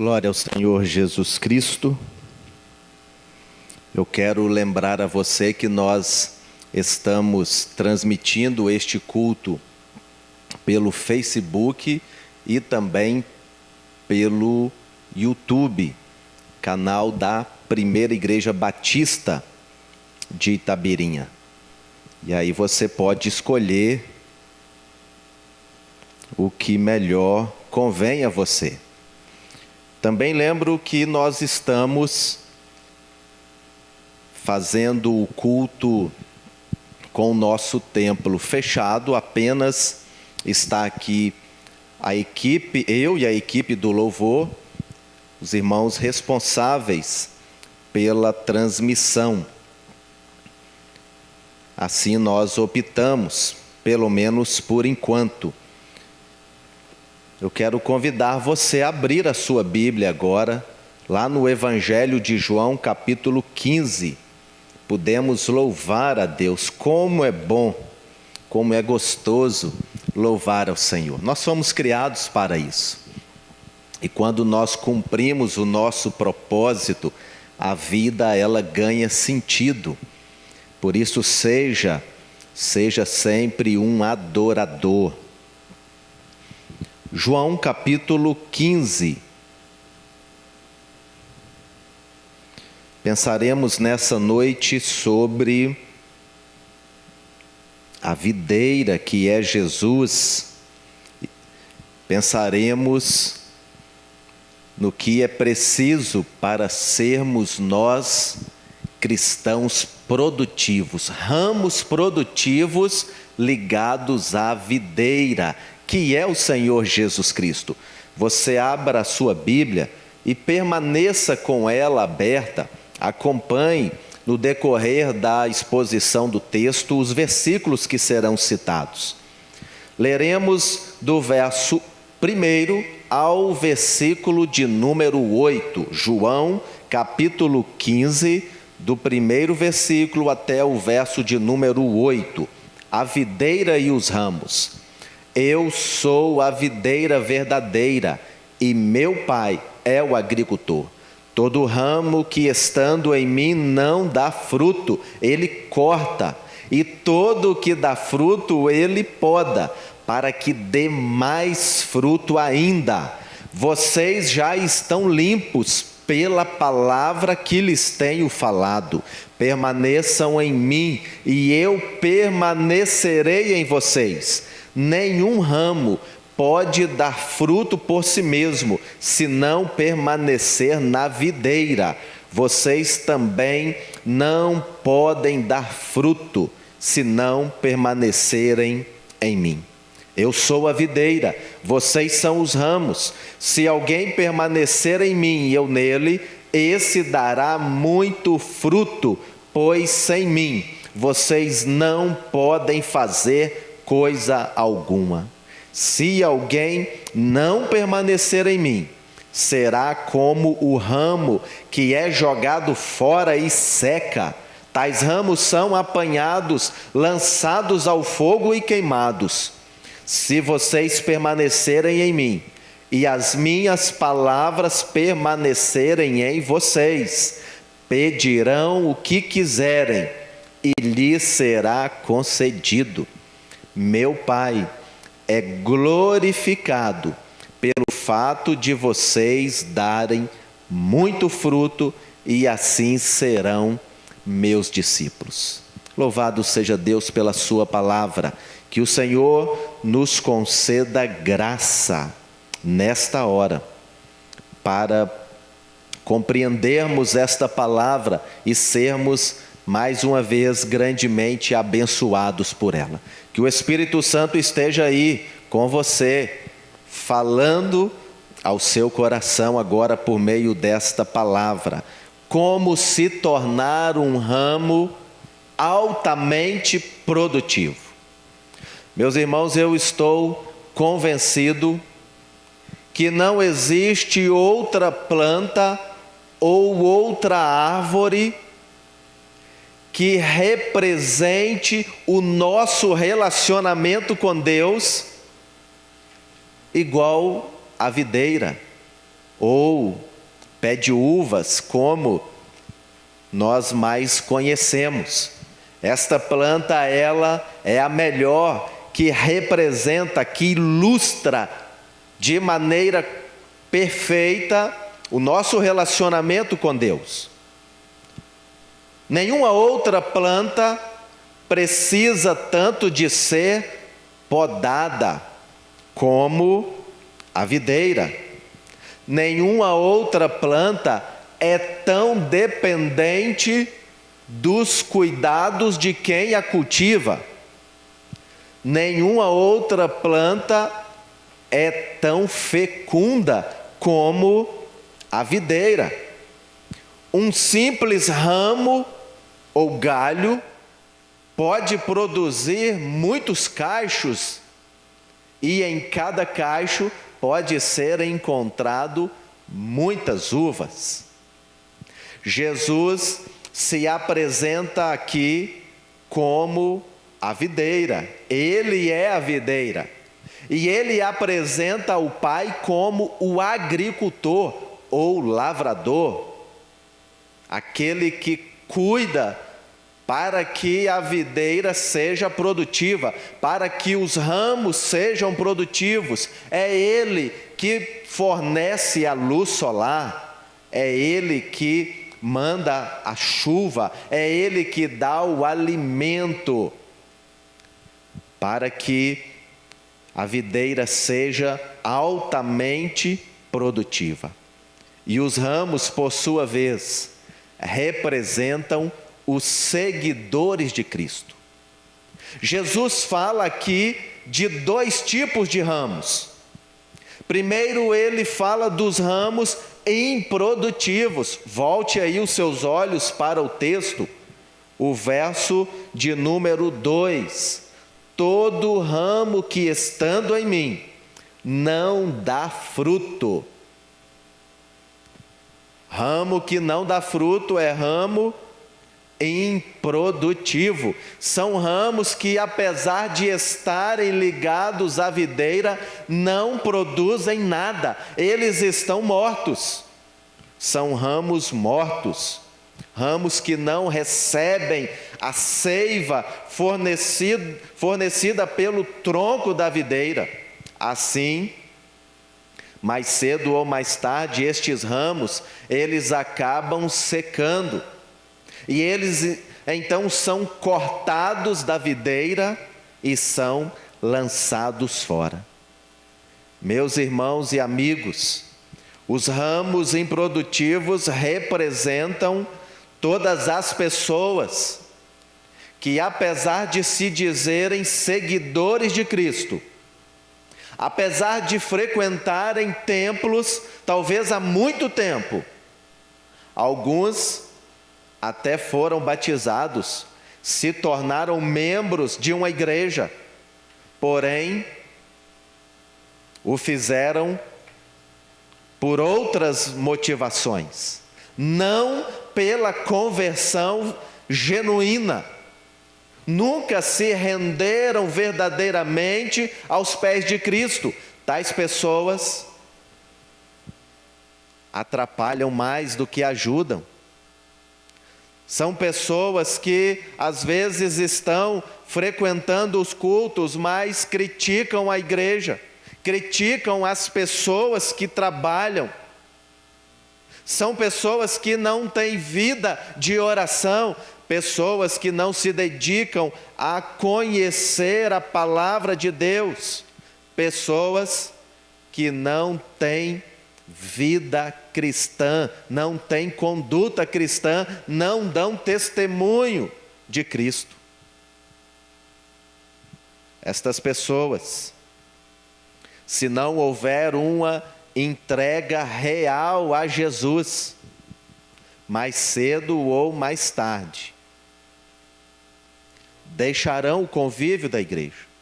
Glória ao Senhor Jesus Cristo. Eu quero lembrar a você que nós estamos transmitindo este culto pelo Facebook e também pelo YouTube, canal da Primeira Igreja Batista de Itabirinha. E aí você pode escolher o que melhor convém a você. Também lembro que nós estamos fazendo o culto com o nosso templo fechado, apenas está aqui a equipe, eu e a equipe do louvor, os irmãos responsáveis pela transmissão. Assim nós optamos, pelo menos por enquanto. Eu quero convidar você a abrir a sua Bíblia agora, lá no Evangelho de João, capítulo 15. Podemos louvar a Deus. Como é bom, como é gostoso louvar ao Senhor. Nós fomos criados para isso. E quando nós cumprimos o nosso propósito, a vida ela ganha sentido. Por isso seja sempre um adorador. João capítulo 15. Pensaremos nessa noite sobre a videira que é Jesus. Pensaremos no que é preciso para sermos nós cristãos produtivos, ramos produtivos ligados à videira, que é o Senhor Jesus Cristo. Você abra a sua Bíblia e permaneça com ela aberta, acompanhe no decorrer da exposição do texto os versículos que serão citados. Leremos do verso 1 ao versículo de número 8, João capítulo 15, do primeiro versículo até o verso de número 8, a videira e os ramos. Eu sou a videira verdadeira e meu Pai é o agricultor. Todo ramo que estando em mim não dá fruto, ele corta, e todo que dá fruto ele poda, para que dê mais fruto ainda. Vocês já estão limpos pela palavra que lhes tenho falado. Permaneçam em mim e eu permanecerei em vocês. Nenhum ramo pode dar fruto por si mesmo, se não permanecer na videira. Vocês também não podem dar fruto, se não permanecerem em mim. Eu sou a videira, vocês são os ramos. Se alguém permanecer em mim e eu nele, esse dará muito fruto, pois sem mim vocês não podem fazer coisa alguma. Se alguém não permanecer em mim, será como o ramo que é jogado fora e seca. Tais ramos são apanhados, lançados ao fogo e queimados. Se vocês permanecerem em mim, e as minhas palavras permanecerem em vocês, pedirão o que quiserem, e lhes será concedido. Meu Pai é glorificado pelo fato de vocês darem muito fruto, e assim serão meus discípulos. Louvado seja Deus pela sua palavra. Que o Senhor nos conceda graça nesta hora para compreendermos esta palavra e sermos mais uma vez grandemente abençoados por ela. Que o Espírito Santo esteja aí com você, falando ao seu coração agora por meio desta palavra. Como se tornar um ramo altamente produtivo. Meus irmãos, eu estou convencido que não existe outra planta ou outra árvore que represente o nosso relacionamento com Deus igual a videira ou pé de uvas, como nós mais conhecemos. Esta planta, ela é a melhor, que representa, que ilustra de maneira perfeita o nosso relacionamento com Deus. Nenhuma outra planta precisa tanto de ser podada como a videira. Nenhuma outra planta é tão dependente dos cuidados de quem a cultiva. Nenhuma outra planta é tão fecunda como a videira. Um simples ramo ou galho pode produzir muitos cachos, e em cada cacho pode ser encontrado muitas uvas. Jesus se apresenta aqui como a videira. Ele é a videira. E ele apresenta o Pai como o agricultor ou lavrador, aquele que cuida para que a videira seja produtiva, para que os ramos sejam produtivos. É Ele que fornece a luz solar, é Ele que manda a chuva, é Ele que dá o alimento, para que a videira seja altamente produtiva. E os ramos, por sua vez, representam os seguidores de Cristo. Jesus fala aqui de dois tipos de ramos. Primeiro, ele fala dos ramos improdutivos. Volte aí os seus olhos para o texto, o verso de número 2. Todo ramo que estando em mim não dá fruto. Ramo que não dá fruto é ramo improdutivo. São ramos que, apesar de estarem ligados à videira, não produzem nada. Eles estão mortos. São ramos mortos. Ramos que não recebem a seiva fornecida pelo tronco da videira. Assim, mais cedo ou mais tarde, estes ramos, eles acabam secando. E eles então são cortados da videira e são lançados fora. Meus irmãos e amigos, os ramos improdutivos representam todas as pessoas que, apesar de se dizerem seguidores de Cristo, apesar de frequentarem templos, talvez há muito tempo, alguns até foram batizados, se tornaram membros de uma igreja, porém, o fizeram por outras motivações, não pela conversão genuína. Nunca se renderam verdadeiramente aos pés de Cristo. Tais pessoas atrapalham mais do que ajudam. São pessoas que às vezes estão frequentando os cultos, mas criticam a igreja, criticam as pessoas que trabalham. São pessoas que não têm vida de oração, pessoas que não se dedicam a conhecer a palavra de Deus, pessoas que não têm vida cristã, não têm conduta cristã, não dão testemunho de Cristo. Estas pessoas, se não houver uma entrega real a Jesus, mais cedo ou mais tarde, deixarão o convívio da igreja.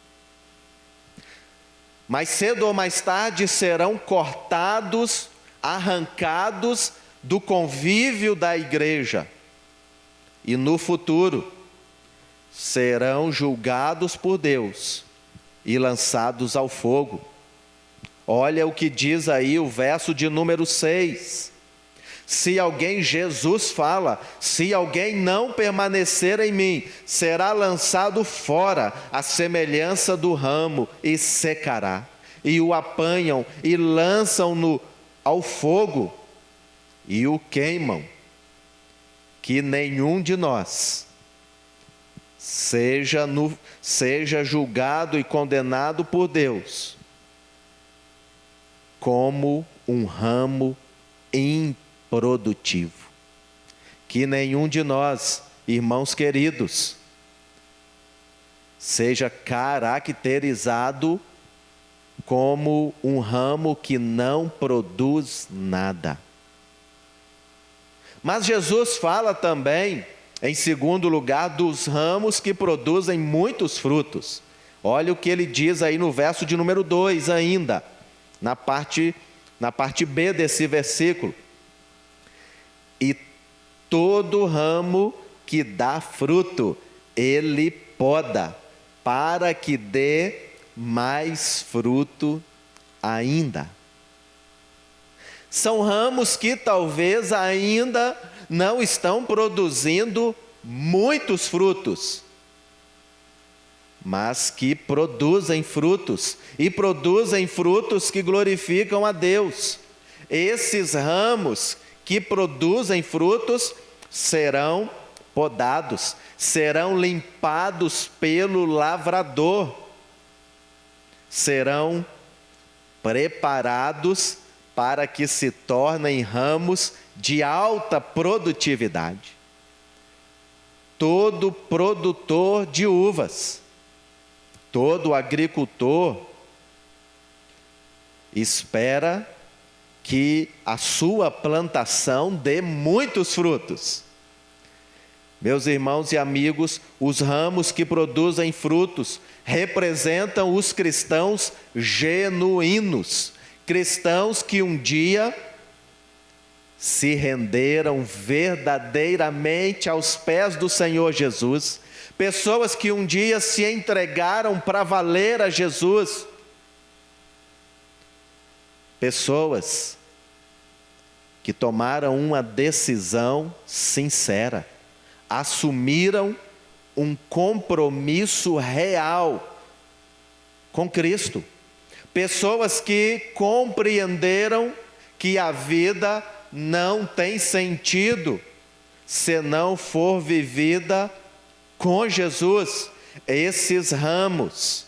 Mais cedo ou mais tarde serão cortados, arrancados do convívio da igreja. E no futuro serão julgados por Deus e lançados ao fogo. Olha o que diz aí o verso de número 6. Se alguém, Jesus fala, se alguém não permanecer em mim, será lançado fora à semelhança do ramo e secará. E o apanham e lançam-no ao fogo e o queimam. Que nenhum de nós seja julgado e condenado por Deus como um ramo improdutivo. Que nenhum de nós, irmãos queridos, seja caracterizado como um ramo que não produz nada. Mas Jesus fala também, em segundo lugar, dos ramos que produzem muitos frutos. Olha o que ele diz aí no verso de número 2 ainda, na parte B desse versículo. E todo ramo que dá fruto, ele poda, para que dê mais fruto ainda. São ramos que talvez ainda não estão produzindo muitos frutos, mas que produzem frutos, e produzem frutos que glorificam a Deus. Esses ramos que produzem frutos serão podados, serão limpados pelo lavrador, serão preparados para que se tornem ramos de alta produtividade. Todo produtor de uvas, todo agricultor espera que a sua plantação dê muitos frutos. Meus irmãos e amigos, os ramos que produzem frutos representam os cristãos genuínos, cristãos que um dia se renderam verdadeiramente aos pés do Senhor Jesus, pessoas que um dia se entregaram para valer a Jesus, pessoas que tomaram uma decisão sincera, assumiram um compromisso real com Cristo, pessoas que compreenderam que a vida não tem sentido se não for vivida com Jesus. Esses ramos,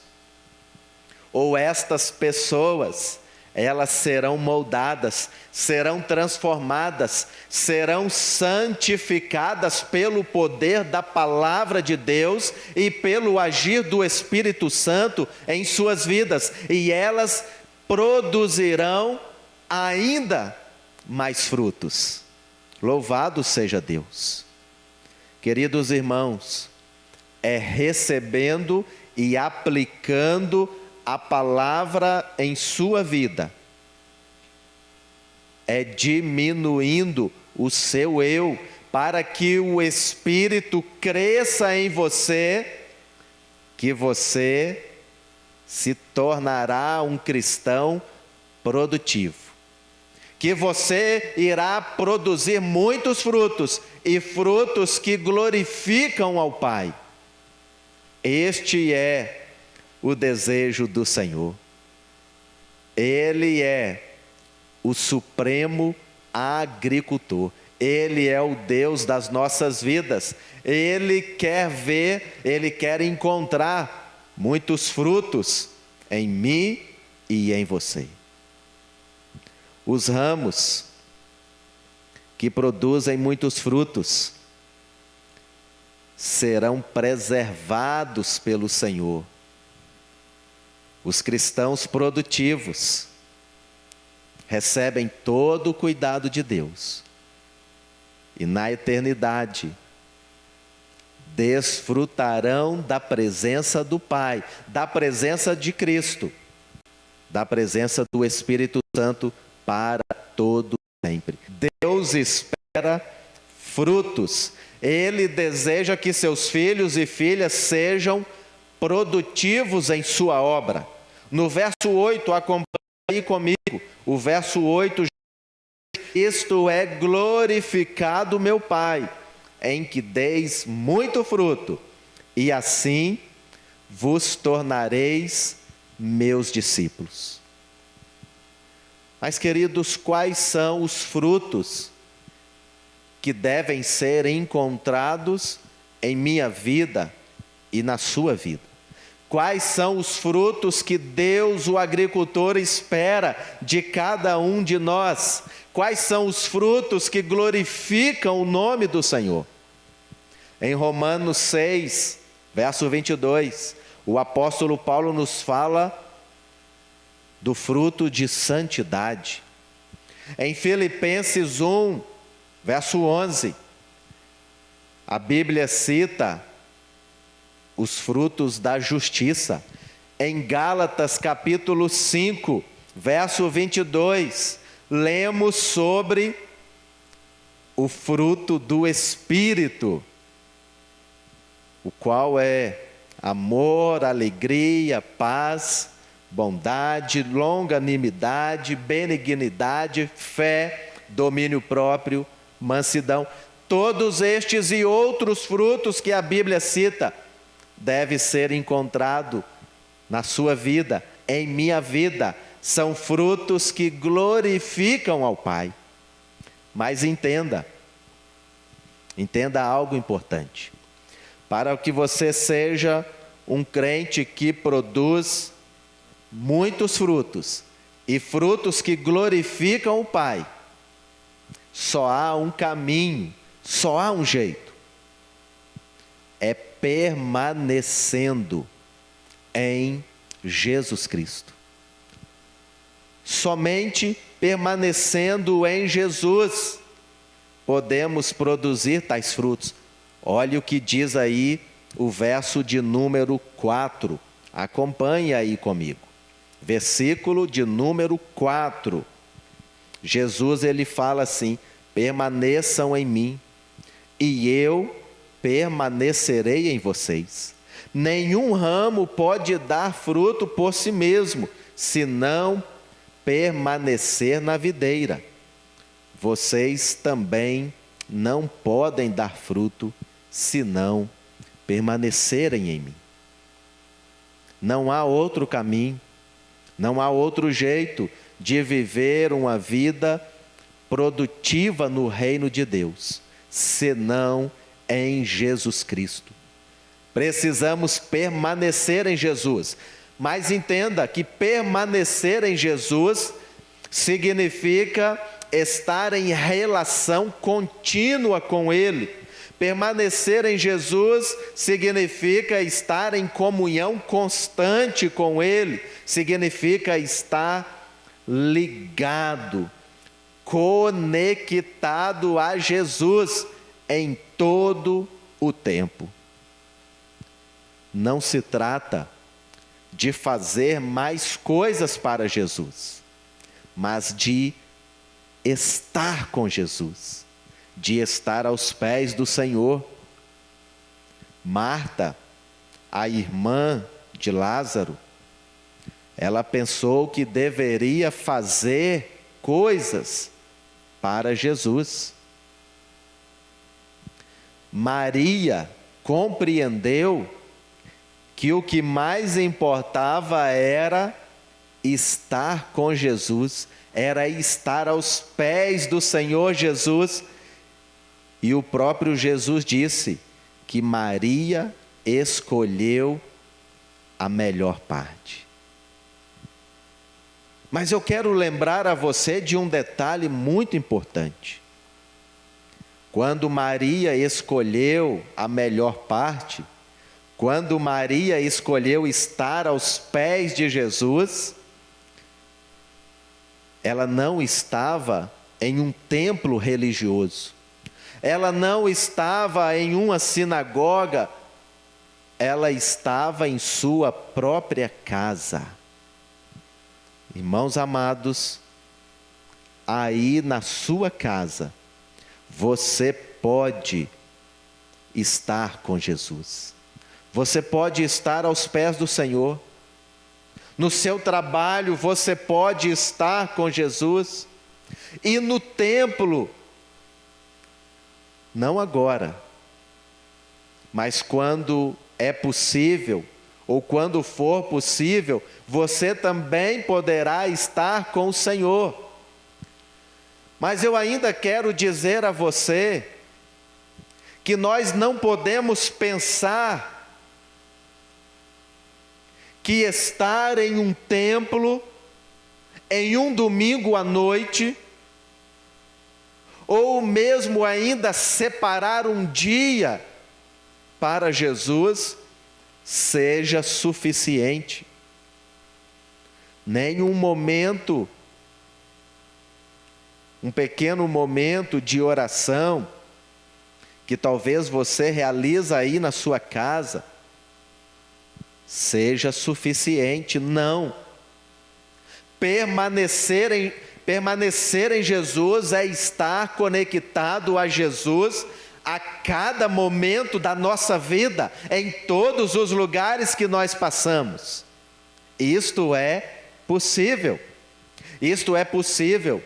ou estas pessoas, elas serão moldadas, serão transformadas, serão santificadas pelo poder da palavra de Deus e pelo agir do Espírito Santo em suas vidas, e elas produzirão ainda mais frutos. Louvado seja Deus. Queridos irmãos, é recebendo e aplicando a palavra em sua vida, é diminuindo o seu eu, para que o Espírito cresça em você, que você se tornará um cristão produtivo, que você irá produzir muitos frutos, e frutos que glorificam ao Pai. Este é o desejo do Senhor. Ele é o supremo agricultor. Ele é o Deus das nossas vidas. Ele quer ver, Ele quer encontrar muitos frutos em mim e em você. Os ramos que produzem muitos frutos serão preservados pelo Senhor. Os cristãos produtivos recebem todo o cuidado de Deus, e na eternidade desfrutarão da presença do Pai, da presença de Cristo, da presença do Espírito Santo para todo sempre. Deus espera frutos. Ele deseja que seus filhos e filhas sejam produtivos em sua obra. No verso 8, acompanhe aí comigo, o verso 8, isto é glorificado meu Pai, em que deis muito fruto, e assim vos tornareis meus discípulos. Mas, queridos, quais são os frutos que devem ser encontrados em minha vida e na sua vida? Quais são os frutos que Deus, o agricultor, espera de cada um de nós? Quais são os frutos que glorificam o nome do Senhor? Em Romanos 6, verso 22, o apóstolo Paulo nos fala do fruto de santidade. Em Filipenses 1, verso 11, a Bíblia cita os frutos da justiça. Em Gálatas capítulo 5, verso 22, lemos sobre o fruto do Espírito, o qual é amor, alegria, paz, bondade, longanimidade, benignidade, fé, domínio próprio, mansidão. Todos estes e outros frutos que a Bíblia cita deve ser encontrado na sua vida, em minha vida. São frutos que glorificam ao Pai. Mas entenda algo importante. Para que você seja um crente que produz muitos frutos, e frutos que glorificam o Pai, só há um caminho, só há um jeito. É permanecendo em Jesus Cristo. Somente permanecendo em Jesus podemos produzir tais frutos. Olha o que diz aí o verso de número 4. Acompanhe aí comigo. Versículo de número 4. Jesus, ele fala assim: permaneçam em mim e eu permanecerei em vocês. Nenhum ramo pode dar fruto por si mesmo, se não permanecer na videira. Vocês também não podem dar fruto, se não permanecerem em mim. Não há outro caminho, não há outro jeito de viver uma vida produtiva no reino de Deus, senão em Jesus Cristo. Precisamos permanecer em Jesus, mas entenda que permanecer em Jesus significa estar em relação contínua com Ele. Permanecer em Jesus significa estar em comunhão constante com Ele, significa estar ligado, conectado a Jesus em todo o tempo. Não se trata de fazer mais coisas para Jesus, mas de estar com Jesus, de estar aos pés do Senhor. Marta, a irmã de Lázaro, ela pensou que deveria fazer coisas para Jesus. Maria compreendeu que o que mais importava era estar com Jesus, era estar aos pés do Senhor Jesus. E o próprio Jesus disse que Maria escolheu a melhor parte. Mas eu quero lembrar a você de um detalhe muito importante. Quando Maria escolheu a melhor parte, quando Maria escolheu estar aos pés de Jesus, ela não estava em um templo religioso, ela não estava em uma sinagoga, ela estava em sua própria casa. Irmãos amados, aí na sua casa, você pode estar com Jesus. Você pode estar aos pés do Senhor. No seu trabalho você pode estar com Jesus. E no templo, não agora, mas quando é possível, ou quando for possível, você também poderá estar com o Senhor. Mas eu ainda quero dizer a você que nós não podemos pensar que estar em um templo, em um domingo à noite, ou mesmo ainda separar um dia para Jesus, seja suficiente. Nem um momento, um pequeno momento de oração, que talvez você realiza aí na sua casa, seja suficiente. Não. Permanecer em Jesus é estar conectado a Jesus a cada momento da nossa vida, em todos os lugares que nós passamos. Isto é possível. Isto é possível.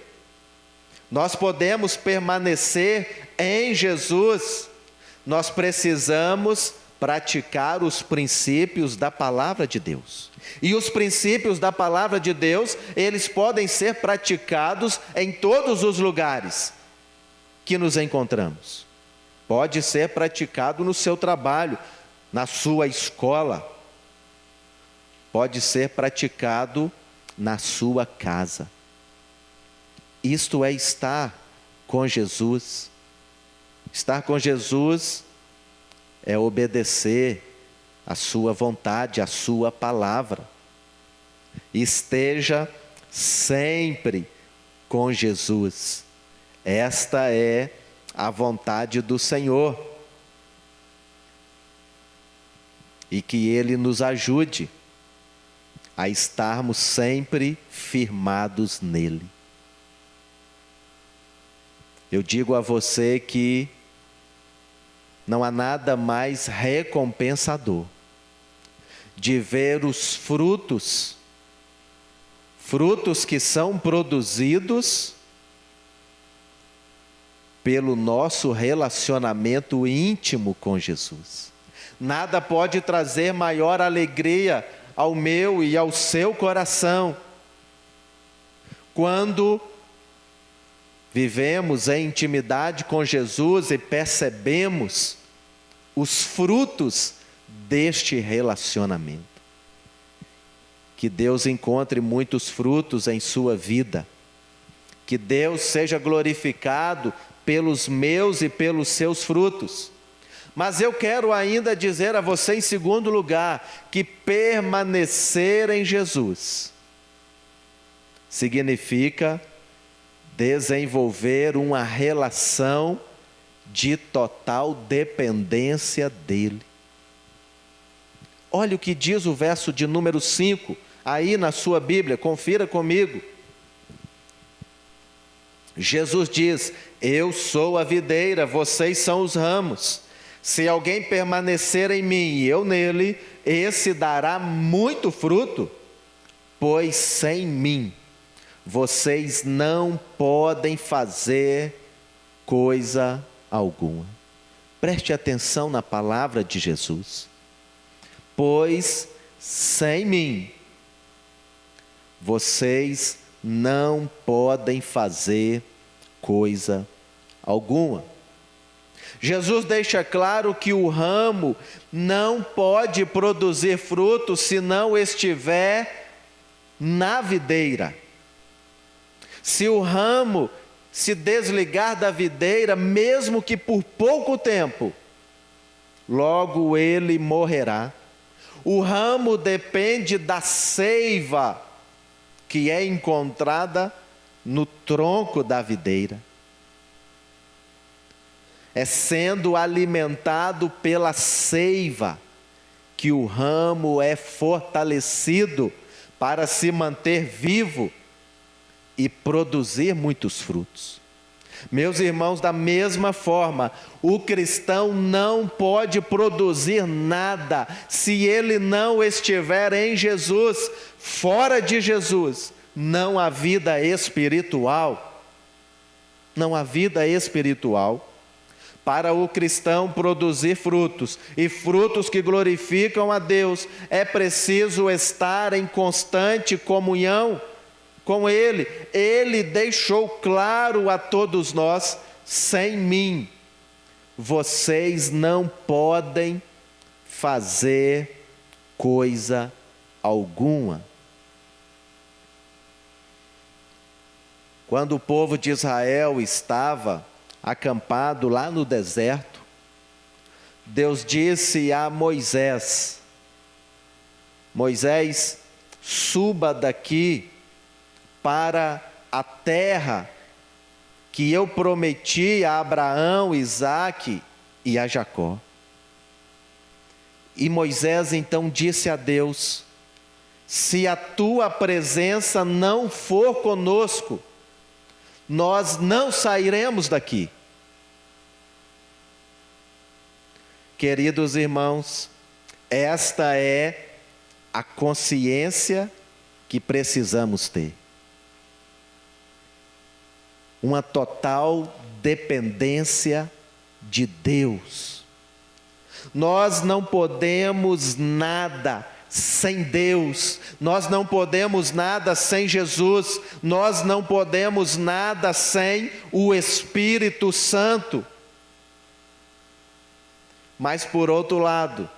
Nós podemos permanecer em Jesus. Nós precisamos praticar os princípios da palavra de Deus. E os princípios da palavra de Deus, eles podem ser praticados em todos os lugares que nos encontramos. Pode ser praticado no seu trabalho, na sua escola. Pode ser praticado na sua casa. Isto é estar com Jesus. Estar com Jesus é obedecer a sua vontade, a sua palavra. Esteja sempre com Jesus. Esta é a vontade do Senhor. E que Ele nos ajude a estarmos sempre firmados nele. Eu digo a você que não há nada mais recompensador de ver os frutos que são produzidos pelo nosso relacionamento íntimo com Jesus. Nada pode trazer maior alegria ao meu e ao seu coração quando vivemos em intimidade com Jesus e percebemos os frutos deste relacionamento. Que Deus encontre muitos frutos em sua vida. Que Deus seja glorificado pelos meus e pelos seus frutos. Mas eu quero ainda dizer a você, em segundo lugar, que permanecer em Jesus significa desenvolver uma relação de total dependência dele. Olha o que diz o verso de número 5, aí na sua Bíblia, confira comigo. Jesus diz: eu sou a videira, vocês são os ramos. Se alguém permanecer em mim e eu nele, esse dará muito fruto, pois sem mim vocês não podem fazer coisa alguma. Preste atenção na palavra de Jesus. Pois sem mim vocês não podem fazer coisa alguma. Jesus deixa claro que o ramo não pode produzir fruto se não estiver na videira. Se o ramo se desligar da videira, mesmo que por pouco tempo, logo ele morrerá. O ramo depende da seiva que é encontrada no tronco da videira. É sendo alimentado pela seiva que o ramo é fortalecido para se manter vivo e produzir muitos frutos. Meus irmãos, da mesma forma, o cristão não pode produzir nada se ele não estiver em Jesus. Fora de Jesus, não há vida espiritual. Não há vida espiritual. Para o cristão produzir frutos, e frutos que glorificam a Deus, é preciso estar em constante comunhão com Ele. Ele deixou claro a todos nós: sem mim, vocês não podem fazer coisa alguma. Quando o povo de Israel estava acampado lá no deserto, Deus disse a Moisés: Moisés, suba daqui para a terra que eu prometi a Abraão, Isaque e a Jacó. E Moisés então disse a Deus: se a tua presença não for conosco, nós não sairemos daqui. Queridos irmãos, esta é a consciência que precisamos ter. Uma total dependência de Deus. Nós não podemos nada sem Deus, nós não podemos nada sem Jesus, nós não podemos nada sem o Espírito Santo. Mas por outro lado,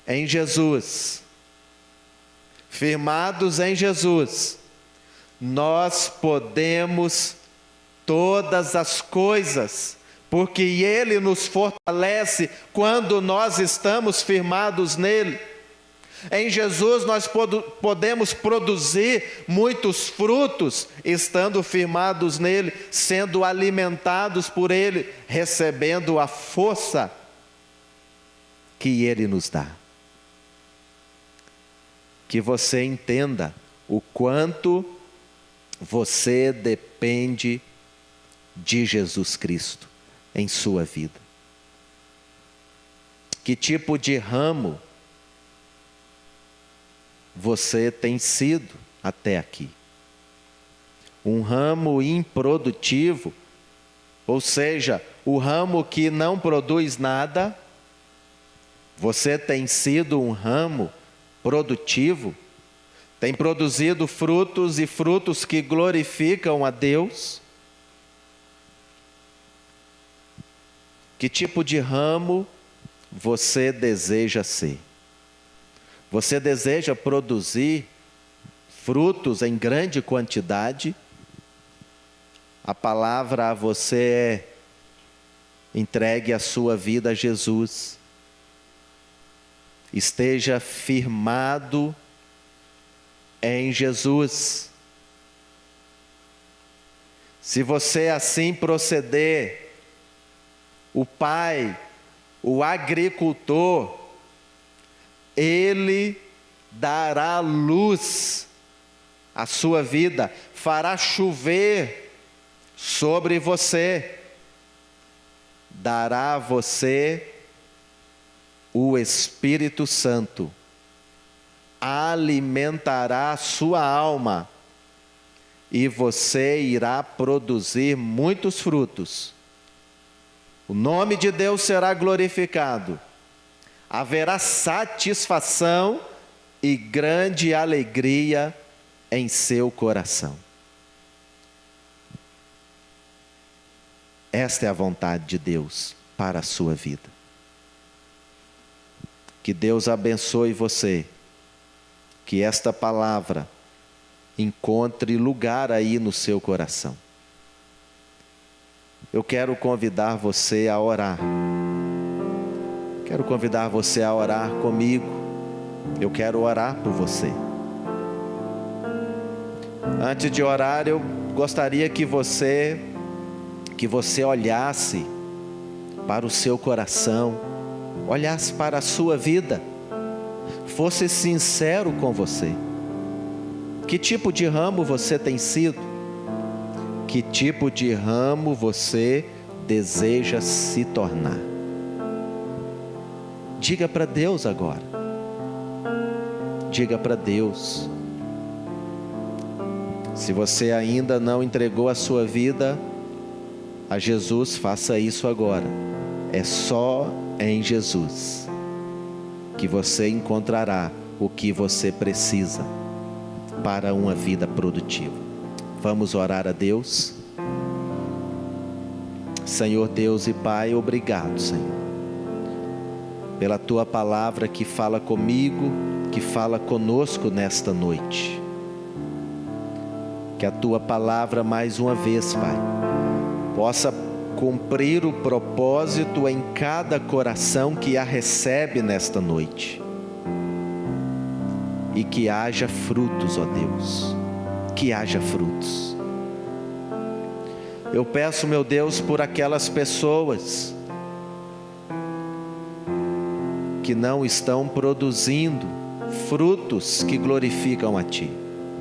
em Jesus, firmados em Jesus, nós podemos todas as coisas, porque Ele nos fortalece quando nós estamos firmados nele. Em Jesus nós podemos produzir muitos frutos, estando firmados nele, sendo alimentados por Ele, recebendo a força que Ele nos dá. Que você entenda o quanto você depende de Jesus Cristo em sua vida. Que tipo de ramo você tem sido até aqui? Um ramo improdutivo, ou seja, o ramo que não produz nada? Você tem sido um ramo produtivo? Tem produzido frutos e frutos que glorificam a Deus? Que tipo de ramo você deseja ser? Você deseja produzir frutos em grande quantidade? A palavra a você é: entregue a sua vida a Jesus. Esteja firmado em Jesus. Se você assim proceder, o Pai, o agricultor, Ele dará luz à sua vida, fará chover sobre você, dará a você o Espírito Santo, alimentará a sua alma e você irá produzir muitos frutos. O nome de Deus será glorificado, haverá satisfação e grande alegria em seu coração. Esta é a vontade de Deus para a sua vida. Que Deus abençoe você, que esta palavra encontre lugar aí no seu coração. Eu quero convidar você a orar. Quero convidar você a orar comigo. Eu quero orar por você. Antes de orar, eu gostaria que você olhasse para o seu coração, olhasse para a sua vida, fosse sincero com você. Que tipo de ramo você tem sido? Que tipo de ramo você deseja se tornar? Diga para Deus agora. Diga para Deus. Se você ainda não entregou a sua vida a Jesus, faça isso agora. É só em Jesus que você encontrará o que você precisa para uma vida produtiva. Vamos orar a Deus. Senhor Deus e Pai, obrigado, Senhor, pela Tua palavra que fala comigo, que fala conosco nesta noite. Que a Tua palavra mais uma vez, Pai, possa cumprir o propósito em cada coração que a recebe nesta noite. E que haja frutos, ó Deus, que haja frutos. Eu peço, meu Deus, por aquelas pessoas que não estão produzindo frutos que glorificam a Ti.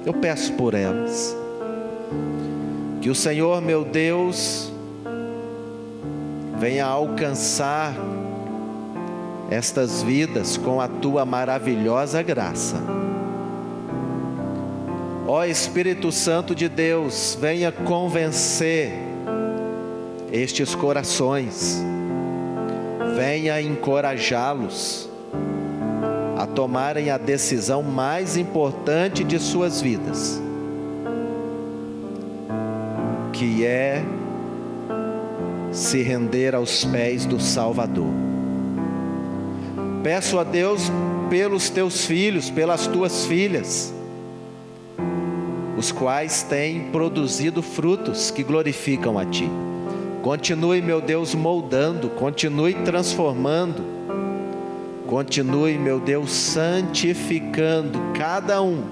Eu peço por elas. Que o Senhor, meu Deus, venha alcançar estas vidas com a Tua maravilhosa graça. Ó Espírito Santo de Deus, venha convencer estes corações, venha encorajá-los a tomarem a decisão mais importante de suas vidas, que é se render aos pés do Salvador. Peço a Deus pelos Teus filhos, pelas Tuas filhas, os quais têm produzido frutos que glorificam a Ti. Continue, meu Deus, moldando, continue transformando, continue, meu Deus, santificando cada um,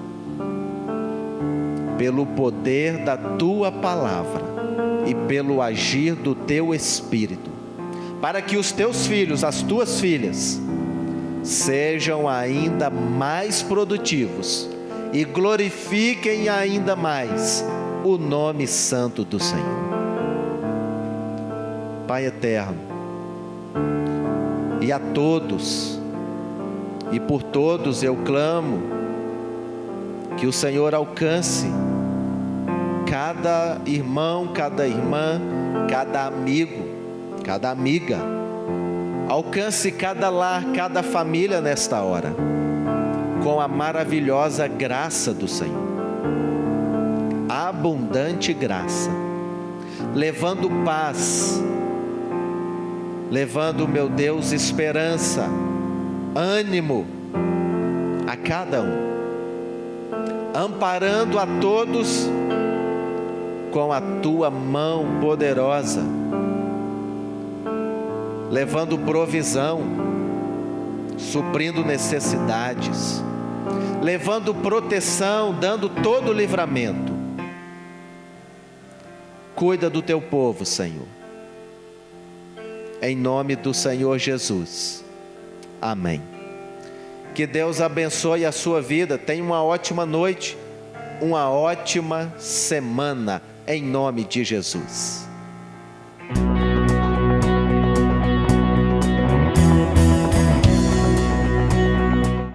pelo poder da Tua palavra e pelo agir do Teu Espírito, para que os Teus filhos, as Tuas filhas, sejam ainda mais produtivos e glorifiquem ainda mais o nome santo do Senhor. Pai eterno, e a todos, e por todos eu clamo, que o Senhor alcance cada irmão, cada irmã, cada amigo, cada amiga, alcance cada lar, cada família nesta hora, com a maravilhosa graça do Senhor, abundante graça, levando paz, levando, meu Deus, esperança, ânimo a cada um, amparando a todos com a Tua mão poderosa, levando provisão, suprindo necessidades, levando proteção, dando todo o livramento. Cuida do Teu povo, Senhor, em nome do Senhor Jesus, amém. Que Deus abençoe a sua vida, tenha uma ótima noite, uma ótima semana, em nome de Jesus.